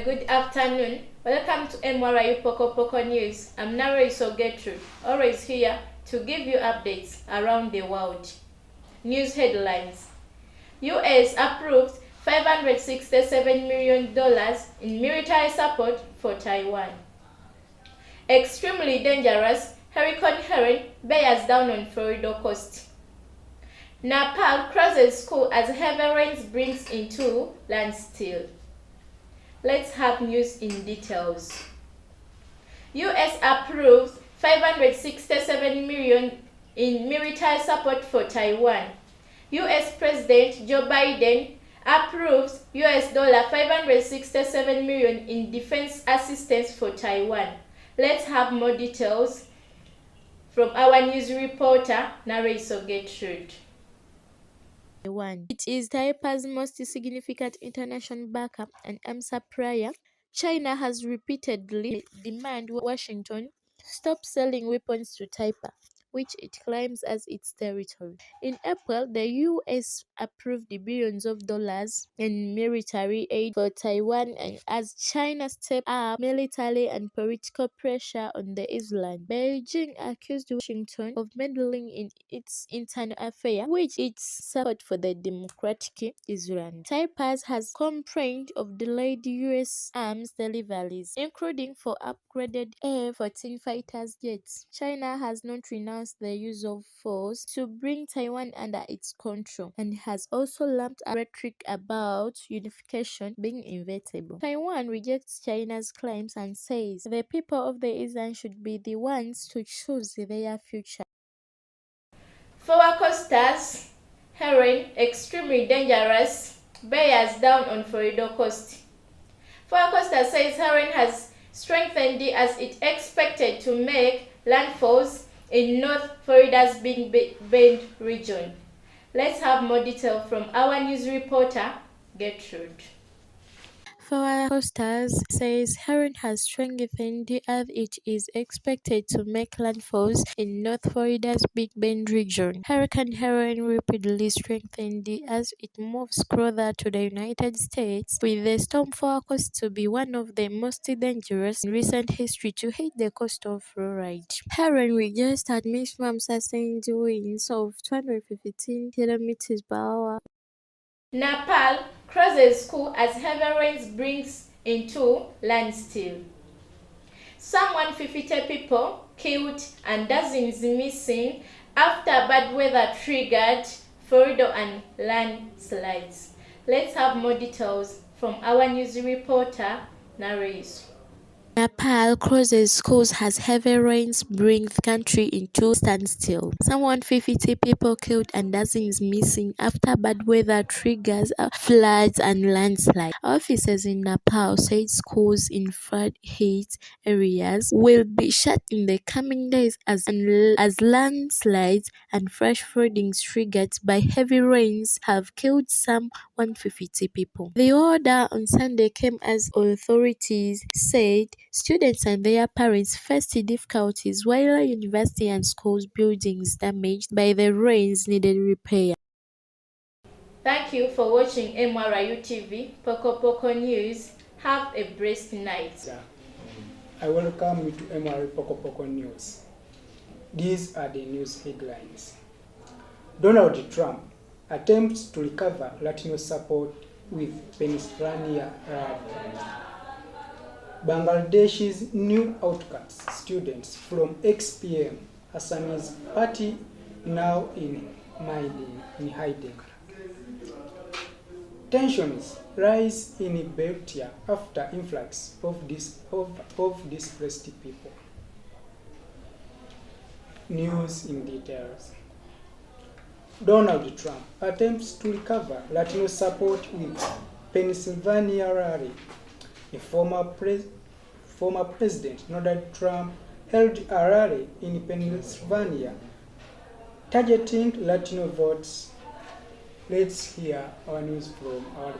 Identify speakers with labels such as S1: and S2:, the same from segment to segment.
S1: good afternoon. Welcome to Pokopoko News. I'm Naraiso Gertrude, always here to give you updates around the world. News headlines. US approved $567 million in military support for Taiwan. Extremely dangerous Hurricane Helen bears down on Florida coast. Nepal crosses school as heavy rains brings into landstill. Let's have news in details. US approved $567 million in military support for Taiwan. US President Joe Biden approves US $567 million in defense assistance for Taiwan. Let's have more details from our news reporter, Naraiso Gertrude.
S2: It is Taiwan's most significant international backup and arms supplier. China has repeatedly demanded Washington stop selling weapons to Taiwan, which it claims as its territory. In April, the U.S. approved billions of dollars in military aid for Taiwan, and as China stepped up military and political pressure on the island, Beijing accused Washington of meddling in its internal affairs, which its support for the democratic Israel. Taiwan has complained of delayed U.S. arms deliveries, including for upgraded F-14 fighter jets. China has not renounced the use of force to bring Taiwan under its control and has also lamped a rhetoric about unification being inevitable. Taiwan rejects China's claims and says the people of the island should be the ones to choose their future.
S1: For our coasters, Helen, extremely dangerous, bears down on Florida coast. Forecaster says Helen has strengthened as it expected to make landfalls in North Florida's Big Bend region. Let's have more detail from our news reporter, Gertrude.
S2: Forecasters says Helen has strengthened as it is expected to make landfalls in North Florida's Big Bend region. Hurricane Helen rapidly strengthened as it moves closer to the United States, with the storm forecast to be one of the most dangerous in recent history to hit the coast of Florida. Helen registered maximum sustained winds of 215 km per hour.
S1: Nepal crosses school as heavy rains brings into landstill. Some 150 people killed and dozens missing after bad weather triggered Florida and landslides. Let's have more details from our news reporter, Naris.
S2: Nepal crosses schools as heavy rains bring the country into standstill. Some 150 people killed and dozens missing after bad weather triggers floods and landslides. Officers in Nepal said schools in flood-hit areas will be shut in the coming days as landslides and flash flooding triggered by heavy rains have killed some 150 people. The order on Sunday came as authorities said students and their parents faced difficulties while university and schools buildings damaged by the rains needed repair.
S1: Thank you for watching MRIU TV, Pokopoko News. Have a blessed night.
S3: I welcome you to MRIU Pokopoko News. These are the news headlines. Donald Trump attempts to recover Latino support with Pennsylvania rally. Bangladesh's new outcast students from XPM Assamese party now in hiding. Tensions rise in Ethiopia after influx of displaced people. News in details. Donald Trump attempts to recover Latino support with Pennsylvania rally. A former President Donald Trump held a rally in Pennsylvania targeting Latino votes. Let's hear our news from our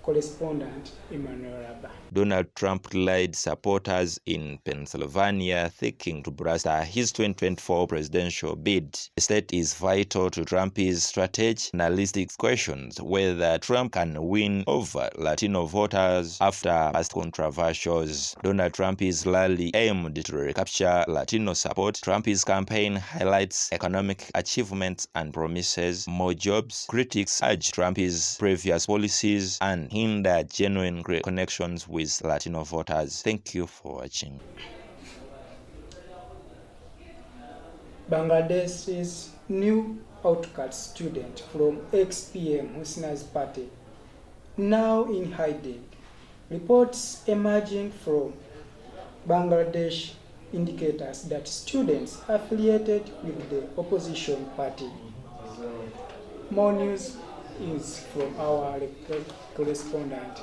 S3: correspondent Emmanuel Raba.
S4: Donald Trump led supporters in Pennsylvania seeking to bolster his 2024 presidential bid. The state is vital to Trump's strategy. Analysts questions whether Trump can win over Latino voters after past controversies. Donald Trump's rally aimed to recapture Latino support. Trump's campaign highlights economic achievements and promises more jobs. Critics urge Trump's previous policies and hinder genuine connections with Latino voters. Thank you for watching.
S3: Bangladesh's new outcast student from ex-PM Husna's party, now in hiding. Reports emerging from Bangladesh indicators that students affiliated with the opposition party. More news is from our correspondent,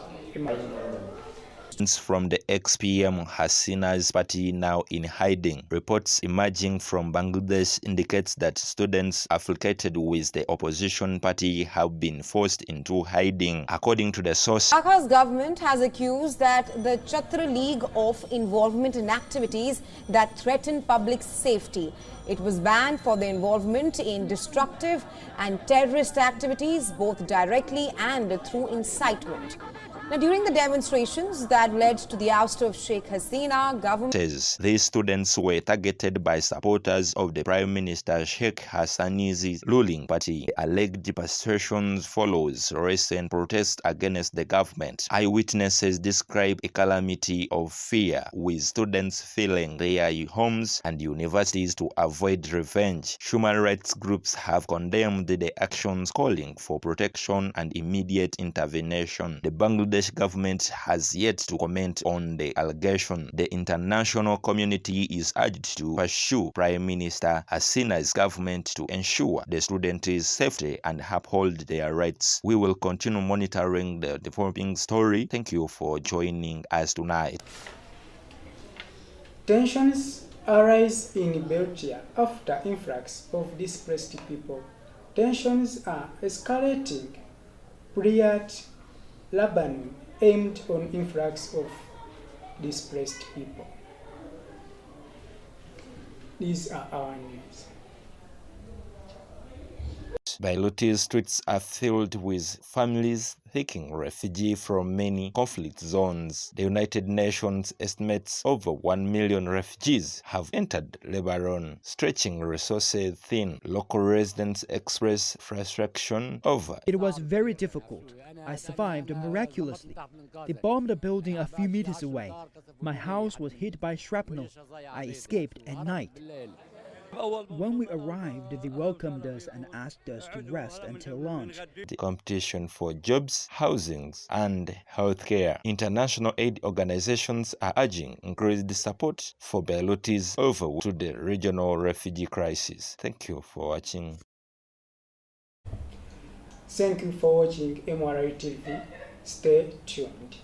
S4: From the ex-PM Hasina's party now in hiding. Reports emerging from Bangladesh indicates that students affiliated with the opposition party have been forced into hiding. According to the source,
S5: Dhaka's government has accused that the Chhatra League of involvement in activities that threaten public safety. It was banned for their involvement in destructive and terrorist activities, both directly and through incitement. Now, during the demonstrations that led to the ouster of Sheikh Hasina, government
S4: says these students were targeted by supporters of the Prime Minister Sheikh Hasina's ruling party. Alleged persecutions follows recent protests against the government. Eyewitnesses describe a calamity of fear, with students fleeing their homes and universities to avoid revenge. Human rights groups have condemned the actions, calling for protection and immediate intervention. The Bangladesh government has yet to comment on the allegation. The international community is urged to pursue Prime Minister Hasina's government to ensure the students' safety and uphold their rights. We will continue monitoring the developing story. Thank you for joining us tonight.
S3: Tensions arise in Belgium after influx of displaced people. Tensions are escalating. Priyat Lebanon aimed on influx of displaced people. These are our news.
S4: Beirut's streets are filled with families seeking refuge from many conflict zones. The United Nations estimates over 1 million refugees have entered Lebanon, stretching resources thin. Local residents express frustration over.
S6: It was very difficult. I survived miraculously. They bombed a building a few meters away. My house was hit by shrapnel. I escaped at night. When we arrived, they welcomed us and asked us to rest until lunch.
S4: The competition for jobs, housing, and healthcare. International aid organizations are urging increased support for Beirutis over to the regional refugee crisis. Thank you for watching.
S3: Thank you for watching MRI TV. Stay tuned.